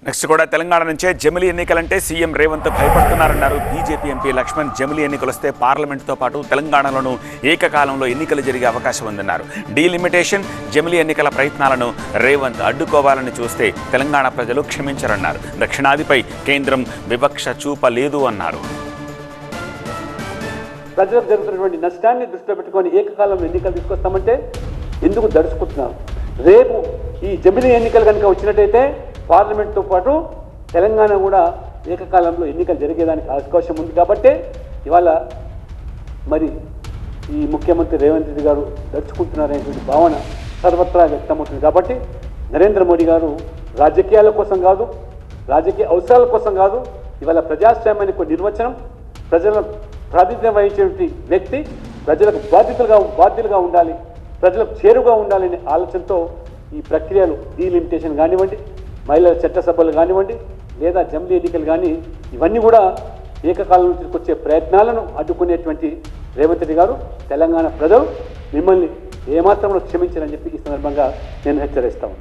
Next కూడా తెలంగాణ నుంచే జమిలీ ఎన్నికలంటే సీఎం రేవంత్ భయపడుతున్నారన్నారు బీజేపీ ఎంపీ లక్ష్మణ్. జమిలీ ఎన్నికలు వస్తే పార్లమెంటుతో పాటు తెలంగాణలోనూ ఏకకాలంలో ఎన్నికలు జరిగే అవకాశం ఉందన్నారు. డీలిమిటేషన్, జమిలీ ఎన్నికల ప్రయత్నాలను రేవంత్ అడ్డుకోవాలని చూస్తే తెలంగాణ ప్రజలు క్షమించరన్నారు. దక్షిణాదిపై కేంద్రం వివక్ష చూపలేదు అన్నారు. ప్రజలకు జరుగుతున్నటువంటి నష్టాన్ని దృష్టిలో పెట్టుకొని ఏకకాలంలో ఎన్నికలు తీసుకొస్తామంటే ఎందుకు దడుచుకుంటున్నారు? రేపు ఈ జమిలీ ఎన్నికలు కనుక వచ్చినట్టయితే పార్లమెంట్తో పాటు తెలంగాణ కూడా ఏకకాలంలో ఎన్నికలు జరిగేదానికి అవకాశం ఉంది. కాబట్టి ఇవాళ మరి ఈ ముఖ్యమంత్రి రేవంత్ రెడ్డి గారు దడుచుకుంటున్నారనేటువంటి భావన సర్వత్రా వ్యక్తమవుతుంది. కాబట్టి నరేంద్ర మోడీ గారు రాజకీయాల కోసం కాదు, రాజకీయ అవసరాల కోసం కాదు, ఇవాళ ప్రజాస్వామ్యానికి నిర్వచనం, ప్రజల ప్రాతినిధ్యం వహించేటువంటి వ్యక్తి ప్రజలకు బాధ్యులుగా ఉండాలి, ప్రజలకు చేరుగా ఉండాలనే ఆలోచనతో ఈ ప్రక్రియలు డీలిమిటేషన్ కానివ్వండి, మహిళల చట్టసభలు కానివ్వండి, లేదా జమిలీ ఎన్నికలు కానీ ఇవన్నీ కూడా ఏకకాలంలో తీసుకొచ్చే ప్రయత్నాలను అడ్డుకునేటువంటి రేవంత్ రెడ్డి గారు తెలంగాణ ప్రజలు మిమ్మల్ని ఏమాత్రం క్షమించారని చెప్పి ఈ సందర్భంగా నేను హెచ్చరిస్తాను.